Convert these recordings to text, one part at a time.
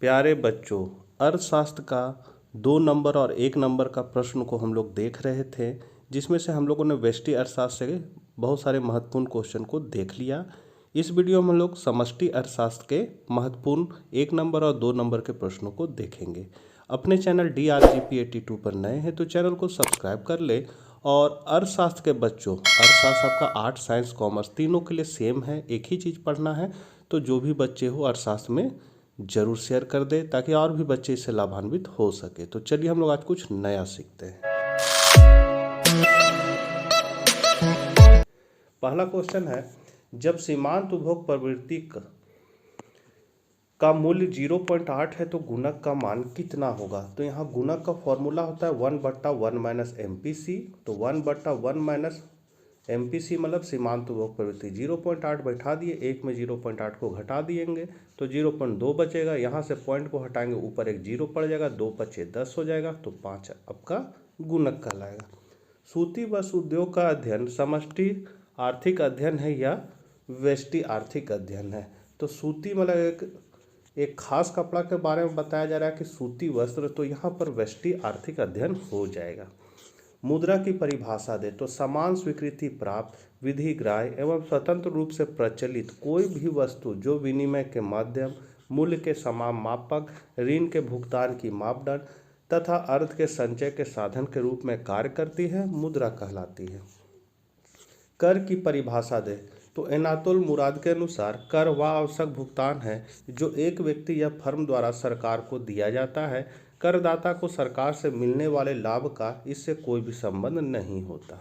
प्यारे बच्चों, अर्थशास्त्र का 2 नंबर और 1 नंबर का प्रश्न को हम लोग देख रहे थे, जिसमें से हम लोगों ने व्यष्टि अर्थशास्त्र से बहुत सारे महत्वपूर्ण क्वेश्चन को देख लिया। इस वीडियो में हम लोग समष्टि अर्थशास्त्र के महत्वपूर्ण 1 नंबर और 2 नंबर के प्रश्नों को देखेंगे। अपने चैनल DRGP82 पर नए हैं तो चैनल को सब्सक्राइब कर ले। और अर्थशास्त्र के बच्चों, अर्थशास्त्र आपका आर्ट, साइंस, कॉमर्स तीनों के लिए सेम है, एक ही चीज़ पढ़ना है। तो जो भी बच्चे हो अर्थशास्त्र में जरूर शेयर कर दे ताकि और भी बच्चे इससे लाभान्वित हो सके। तो चलिए हम लोग आज कुछ नया सीखते हैं। पहला क्वेश्चन है, जब सीमांत उपभोग प्रवृत्ति का मूल्य 0.8 है तो गुणक का मान कितना होगा। तो यहाँ गुणक का फॉर्मूला होता है 1/1 माइनस MPC। तो 1/1 माइनस MPC मतलब सीमांत उपभोग प्रवृत्ति 0.8 बैठा दिए, एक में 0.8 को घटा दिएंगे तो 0.2 बचेगा। यहाँ से पॉइंट को हटाएंगे, ऊपर एक 0 पड़ जाएगा, 2 पचे 10 हो जाएगा, तो 5 आपका गुणक कहलाएगा। सूती वस्त्र उद्योग का अध्ययन समष्टि आर्थिक अध्ययन है या व्यष्टि आर्थिक अध्ययन है। तो सूती मतलब एक खास कपड़ा के बारे में बताया जा रहा है कि सूती वस्त्र, तो यहाँ पर व्यष्टि आर्थिक अध्ययन हो जाएगा। मुद्रा की परिभाषा दे तो समान स्वीकृति प्राप्त, विधिग्राह्य एवं स्वतंत्र रूप से प्रचलित कोई भी वस्तु जो विनिमय के माध्यम, मूल्य के समान मापक, ऋण के भुगतान की मापदंड तथा अर्थ के संचय के साधन के रूप में कार्य करती है, मुद्रा कहलाती है। कर की परिभाषा दे तो एनातोल मुराद के अनुसार कर वह आवश्यक भुगतान है जो एक व्यक्ति या फर्म द्वारा सरकार को दिया जाता है। करदाता को सरकार से मिलने वाले लाभ का इससे कोई भी संबंध नहीं होता।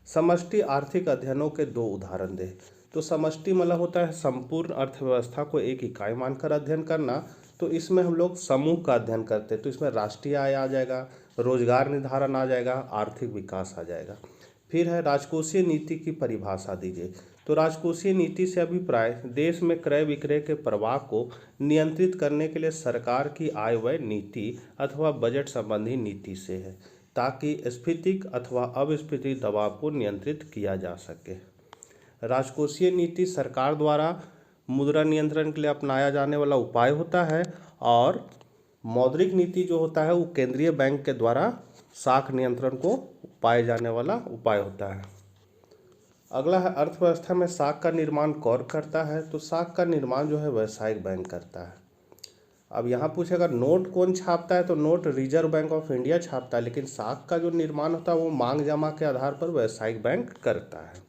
समष्टि आर्थिक अध्ययनों के 2 उदाहरण दे। तो समष्टि मतलब होता है संपूर्ण अर्थव्यवस्था को एक इकाई मानकर अध्ययन करना। तो इसमें हम लोग समूह का अध्ययन करते हैं, तो इसमें राष्ट्रीय आय आ जाएगा, रोजगार निर्धारण आ जाएगा, आर्थिक विकास आ जाएगा। फिर है राजकोषीय नीति की परिभाषा दीजिए। तो राजकोषीय नीति से अभिप्राय देश में क्रय विक्रय के प्रवाह को नियंत्रित करने के लिए सरकार की आय व्यय नीति अथवा बजट संबंधी नीति से है, ताकि स्फीतिक अथवा अपस्फीति दबाव को नियंत्रित किया जा सके। राजकोषीय नीति सरकार द्वारा मुद्रा नियंत्रण के लिए अपनाया जाने वाला उपाय होता है, और मौद्रिक नीति जो होता है वो केंद्रीय बैंक के द्वारा साख नियंत्रण को पाए जाने वाला उपाय होता है। अगला है अर्थव्यवस्था में साख का निर्माण कौन करता है। तो साख का निर्माण जो है व्यावसायिक बैंक करता है। अब यहाँ पूछेगा नोट कौन छापता है, तो note Reserve Bank of India छापता है, लेकिन साख का जो निर्माण होता है वो मांग जमा के आधार पर व्यावसायिक बैंक करता है।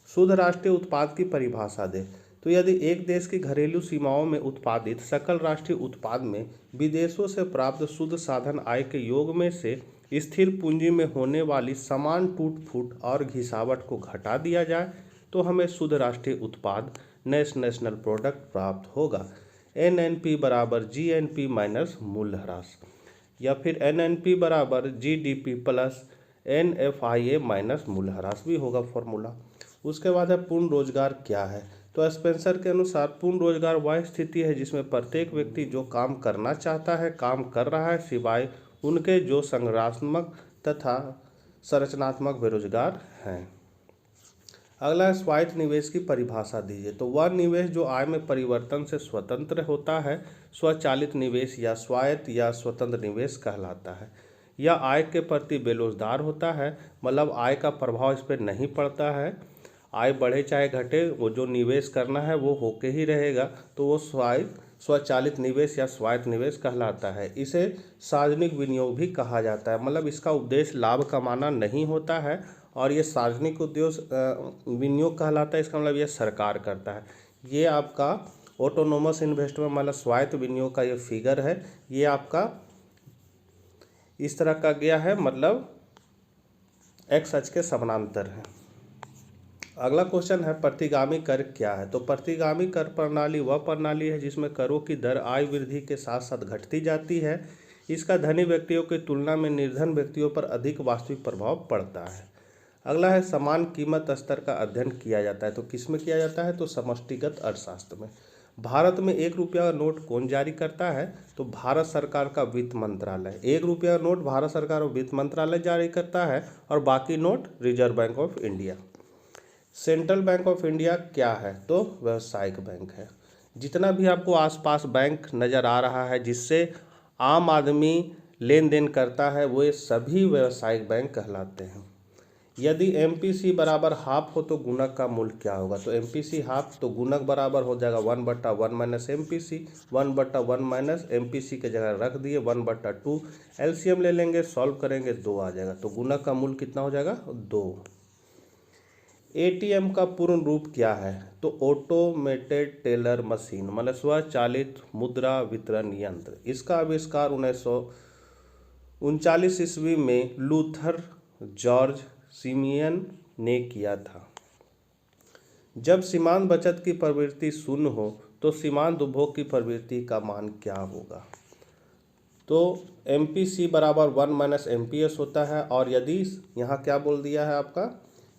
शुद्ध राष्ट्रीय उत्पाद की परिभाषा दे तो यदि एक देश की घरेलू सीमाओं में उत्पादित सकल राष्ट्रीय उत्पाद में विदेशों से प्राप्त शुद्ध साधन आय के योग में से स्थिर पूंजी में होने वाली समान टूट फूट और घिसावट को घटा दिया जाए तो हमें शुद्ध राष्ट्रीय उत्पाद नेशनल प्रोडक्ट प्राप्त होगा। NNP बराबर GNP माइनस मूल्य ह्रास, या फिर NNP बराबर GDP प्लस NFIA माइनस मूल्य ह्रास भी होगा फॉर्मूला। उसके बाद है पूर्ण रोजगार क्या है। तो स्पेंसर के अनुसार पूर्ण रोजगार वह स्थिति है जिसमें प्रत्येक व्यक्ति जो काम करना चाहता है काम कर रहा है, सिवाय उनके जो संरचनात्मक तथा संरचनात्मक बेरोजगार हैं। अगला है स्वायत्त निवेश की परिभाषा दीजिए। तो वह निवेश जो आय में परिवर्तन से स्वतंत्र होता है स्वचालित निवेश या स्वायत्त या स्वतंत्र निवेश कहलाता है। यह आय के प्रति बेरोजगार होता है, मतलब आय का प्रभाव इस पर नहीं पड़ता है, आय बढ़े चाहे घटे वो जो निवेश करना है वो होके ही रहेगा, तो वो स्वचालित निवेश या स्वायत्त निवेश कहलाता है। इसे सार्वजनिक विनियोग भी कहा जाता है, मतलब इसका उद्देश्य लाभ कमाना नहीं होता है, और ये सार्वजनिक विनियोग कहलाता है। इसका मतलब ये सरकार करता है। ये आपका ऑटोनोमस इन्वेस्टमेंट मतलब स्वायत्त विनियोग का ये फिगर है, ये आपका इस तरह का गया है, मतलब एक्स अक्ष के समानांतर है। अगला क्वेश्चन है प्रतिगामी कर क्या है। तो प्रतिगामी कर प्रणाली वह प्रणाली है जिसमें करों की दर आय वृद्धि के साथ साथ घटती जाती है। इसका धनी व्यक्तियों की तुलना में निर्धन व्यक्तियों पर अधिक वास्तविक प्रभाव पड़ता है। अगला है समान कीमत स्तर का अध्ययन किया जाता है। तो किस में किया जाता है, तो समष्टिगत अर्थशास्त्र में। भारत में 1 रुपया का नोट कौन जारी करता है, तो भारत सरकार का वित्त मंत्रालय। 1 रुपया का नोट भारत सरकार और वित्त मंत्रालय जारी करता है, और बाकी note Reserve Bank of India. Central bank of India क्या है, तो व्यावसायिक बैंक है। जितना भी आपको आसपास बैंक नज़र आ रहा है जिससे आम आदमी लेन देन करता है वो ये सभी व्यावसायिक बैंक कहलाते हैं। यदि MPC बराबर हाफ हो तो गुणक का मूल्य क्या होगा? तो MPC हाफ तो गुणक बराबर हो जाएगा 1/1 माइनस MPC। 1/1 माइनस MPC के जगह रख दिए 1/2, LCM ले लेंगे, सॉल्व करेंगे 2 आ जाएगा। तो गुणक का मूल्य कितना हो जाएगा? 2। ATM का पूर्ण रूप क्या है? तो ऑटोमेटेड टेलर मशीन, मतलब स्वचालित मुद्रा वितरण यंत्र। इसका आविष्कार 1939 ईस्वी में लूथर जॉर्ज सिमियन ने किया था। जब सीमांत बचत की प्रवृत्ति शून्य हो तो सीमांत उपभोग की प्रवृत्ति का मान क्या होगा? तो MPC बराबर 1 माइनस MPS होता है। और यदि यहाँ क्या बोल दिया है आपका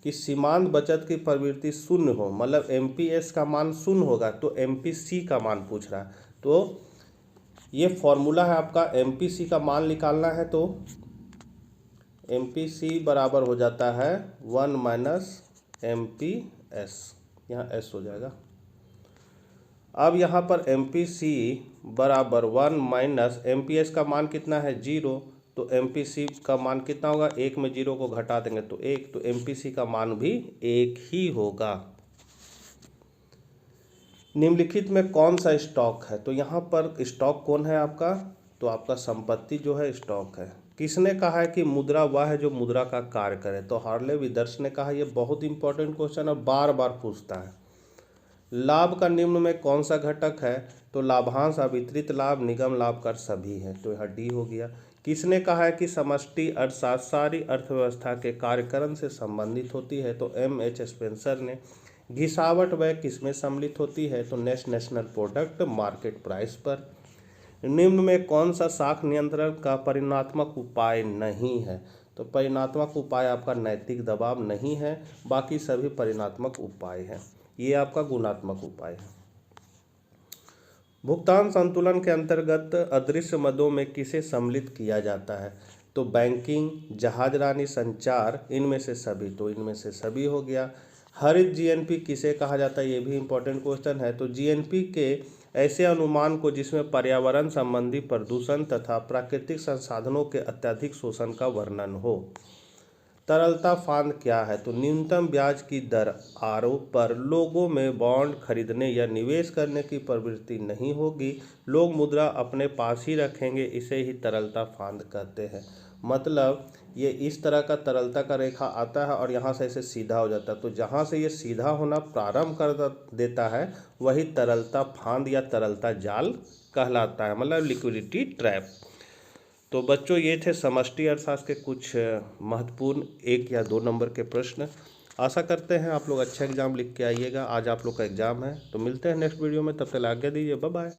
कि सीमांत बचत की प्रवृत्ति शून्य हो, मतलब MPS का मान शून्य होगा, तो MPC का मान पूछ रहा है। तो ये फॉर्मूला है आपका, MPC का मान निकालना है तो MPC बराबर हो जाता है 1 माइनस MPS, यहाँ S हो जाएगा। अब यहाँ पर MPC बराबर 1 माइनस MPS का मान कितना है? 0। तो MPC का मान कितना होगा? 1 में 0 को घटा देंगे तो 1, तो MPC का मान भी 1 ही होगा। निम्नलिखित में कौन सा स्टॉक है? तो यहाँ पर स्टॉक कौन है आपका? तो आपका संपत्ति जो है स्टॉक है। किसने कहा है कि मुद्रा वह है जो मुद्रा का कार्य करे? तो हार्ले विदर्स ने कहा। ये बहुत इंपॉर्टेंट क्वेश्चन है, बार बार पूछता है। लाभ का निम्न में कौन सा घटक है? तो लाभांश, अवितरित लाभ, निगम लाभ कर सभी है, तो यह डी हो गया। किसने कहा है कि समष्टि अर्थशास्त्र सारी अर्थव्यवस्था के कार्यक्रम से संबंधित होती है? तो M.H. स्पेंसर ने। घिसावट व्यय किसमें सम्मिलित होती है? तो नेशनल प्रोडक्ट मार्केट प्राइस पर। निम्न में कौन सा साख नियंत्रण का परिणात्मक उपाय नहीं है? तो परिणात्मक उपाय आपका नैतिक दबाव नहीं है, बाकी सभी परिणात्मक उपाय हैं। ये आपका गुणात्मक उपाय है। भुगतान संतुलन के अंतर्गत अदृश्य मदों में किसे सम्मिलित किया जाता है? तो बैंकिंग, जहाजरानी, संचार, इनमें से सभी, तो इनमें से सभी हो गया। हरित GNP किसे कहा जाता है? ये भी इंपॉर्टेंट क्वेश्चन है। तो GNP के ऐसे अनुमान को जिसमें पर्यावरण संबंधी प्रदूषण तथा प्राकृतिक संसाधनों के अत्यधिक शोषण का वर्णन हो। तरलता फांद क्या है? तो न्यूनतम ब्याज की दर आरोप पर लोगों में बॉन्ड खरीदने या निवेश करने की प्रवृत्ति नहीं होगी, लोग मुद्रा अपने पास ही रखेंगे, इसे ही तरलता फांद कहते हैं। मतलब ये इस तरह का तरलता का रेखा आता है और यहाँ से ऐसे सीधा हो जाता है, तो जहाँ से ये सीधा होना प्रारंभ कर देता है वही तरलता फांद या तरलता जाल कहलाता है, मतलब लिक्विडिटी ट्रैप। तो बच्चों ये थे समष्टि अर्थशास्त्र के कुछ महत्वपूर्ण 1 या 2 नंबर के प्रश्न। आशा करते हैं आप लोग अच्छा एग्जाम लिख के आइएगा। आज आप लोग का एग्जाम है, तो मिलते हैं नेक्स्ट वीडियो में, तब तक आज्ञा दीजिए, बाय बाय।